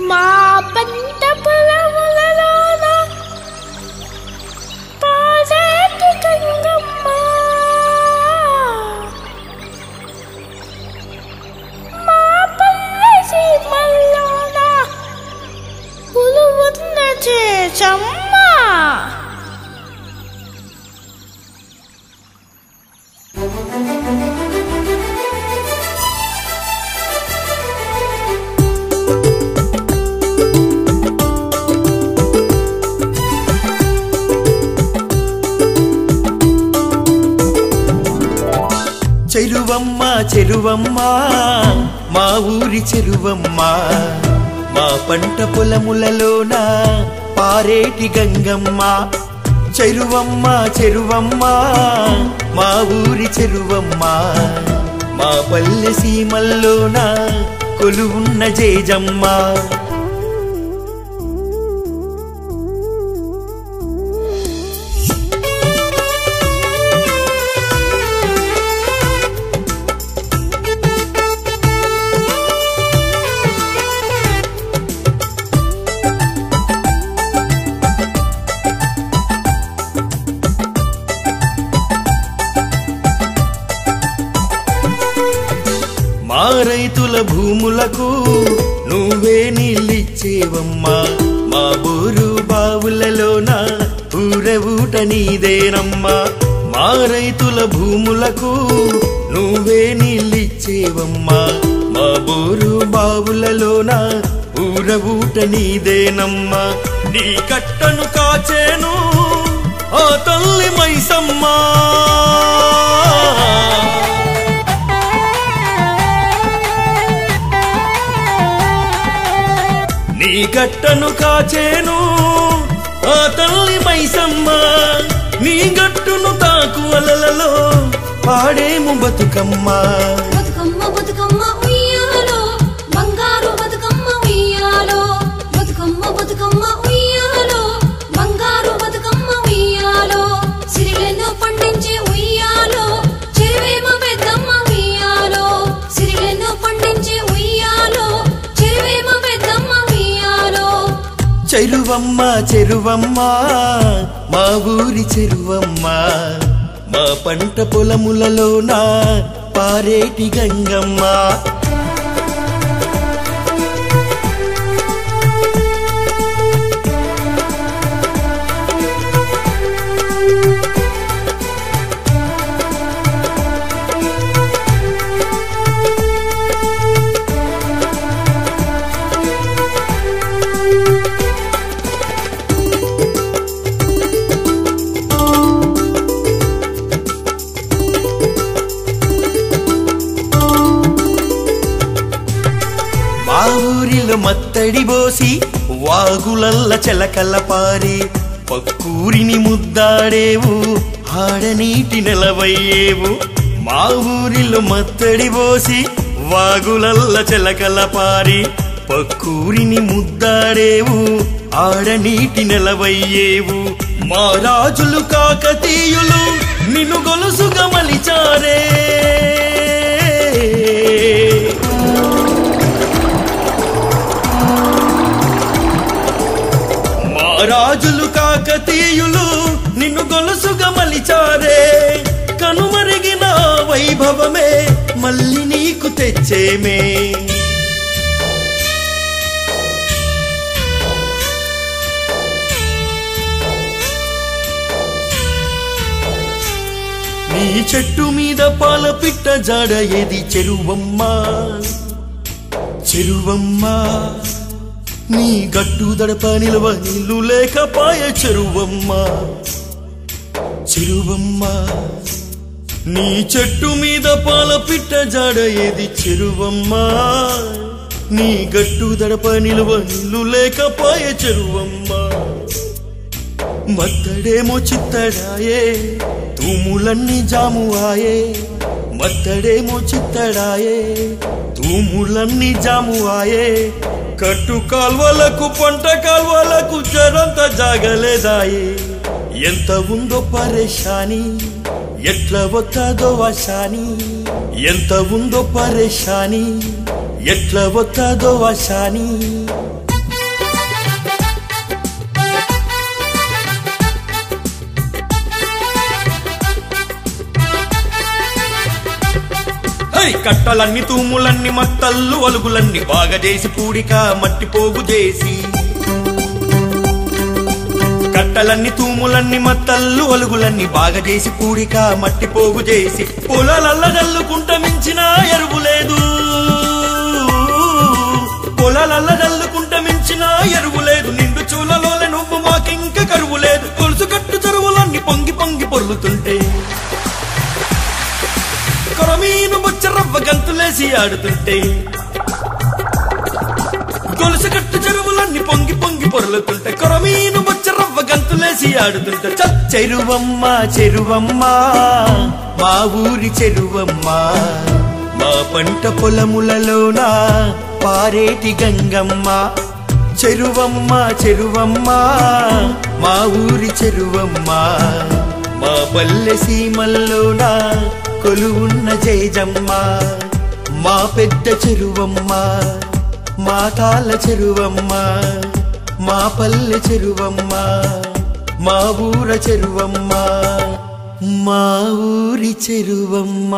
మా పంట పొలములలోన పారేటి గంగమ్మ మా పల్లె సీమల్లోన పులువున్న చేచమ్మ చెరువమ్మ చెరువమ్మ మా ఊరి చెరువమ్మ మా పంట పొలములలోన పారేటి గంగమ్మ చెరువమ్మ చెరువమ్మ మా ఊరి చెరువమ్మ మా పల్లె సీమల్లోన కొలువున్న జేజమ్మ మా రైతుల భూములకు నువ్వే నీళ్ళిచ్చేవమ్మా మా బోరు బావులలోన ఊరవుట నీదేనమ్మా మా రైతుల భూములకు నువ్వే నీళ్ళిచ్చేవమ్మా మా బోరు బావులలోన ఊరవుట నీదేనమ్మా నీ కట్టను కాచేను ఆ తల్లి మైసమ్మా నీ గట్టను కాచేను ఆ తల్లి మైసమ్మ నీ గట్టును తాకు అలలలో పాడేము బతుకమ్మ బతుకమ్మ బతుకమ్మ ఉయ్యాలో బంగారు బతుకమ్మ ఉయ్యాలో బతుకమ్మ బతుకమ్మ ఉయ్యాలో బంగారు బతుకమ్మ ఉయ్యాలో సిరిలెన్నో పండించే ఉయ్యాలో చెరువేమ పెద్దమ్మ ఉయ్యాలో సిరిలెన్నో పండించే ఉయ్యాలో చెరువేమ పెద్దమ్మ ఉయ్యాలో చెరువమ్మ చెరువమ్మ మా ఊరి చెరువమ్మ మా పంట పొలములలోన పారేటి గంగమ్మ మా ఊరిలో మత్తడి బోసి వాగులల్ల చెలకల్ల పారి పక్కూరిని ముద్దాడేవు ఆడనీటి నెలవయ్యేవు మా ఊరిలో మత్తడి బోసి వాగులల్ల చెలకల్ల పారి పక్కూరిని ముద్దాడేవు ఆడనీటి నెలవయ్యేవు మా రాజులు కాకతీయులు నిన్ను గొలుసుగా మలిచారే రాజులు కాకతీయులు నిన్ను గొలుసుగా మలిచారే కనుమరిగిన వైభవమే మళ్ళీ నీకు తెచ్చేమే నీ చెట్టు మీద పాల పిట్ట జాడ ఏది చెరువమ్మ చెరువమ్మ నీ గట్టు దడప నిలవ నీళ్ళు లేకపాయ చెరువమ్మ చెరువమ్మ నీ చెట్టు మీద పాల పిట్ట జాడ ఏది చెరువమ్మ నీ గట్టు దడప నిలవ నీళ్ళు లేకపాయ చెరువమ్మ మత్తడేమో చిత్తడాయే తూములన్నీ జాము ఆయే మత్తడేమో చిత్తడాయే తూములన్నీ జాము ఆయే కట్టు కాల్వలకు పంట కాల్వలకు జరంత జాగలేదాయే ఎంత ఉందో పరేషాని ఎట్లా వత్తదో ఆశాని ఎంత ఉందో పరేషాని ఎట్లా వత్తదో ఆశాని కట్టలన్నీ తూములన్నీ మత్తళ్ళు అలుగులన్నీ బాగా చేసి పూడిక మట్టి పోగు చేసి కట్టలన్నీ తూములన్నీ మత్తళ్ళు అలుగులన్నీ బాగా చేసి పూడిక మట్టి పోగు చేసి పొలాలల్ల జల్లుకుంట మించిన ఎరువు లేదు పొలాలల్ల జల్లుకుంట మించిన ఎరువు లేదు నిండు చూలలోలే నువ్వు మాకింక కరువు లేదు గొలుసు కట్టు చెరువులన్నీ పొంగి పొంగి పొర్లుతుంటే కొరమీను బొచ్చ రవ్వ గంతులేసి ఆడుతుంటే గొలుసు కట్టు చెరువులన్నీ పొంగి పొంగి పొరలుతుంటే కొరమీను బొచ్చ రవ్వ గంతులేసి ఆడుతుంటే చెరువమ్మ చెరువమ్మ మా ఊరి చెరువమ్మ మా పంట పొలములలోన పారేటి గంగమ్మ చెరువమ్మ చెరువమ్మ మా ఊరి చెరువమ్మ మా పల్లె సీమల్లోన కొలువున్న జేజమ్మ మా పెద్ద చెరువమ్మ మా తాళ్ళ చెరువమ్మ మా పల్లె చెరువమ్మ మా ఊర చెరువమ్మ మా ఊరి చెరువమ్మ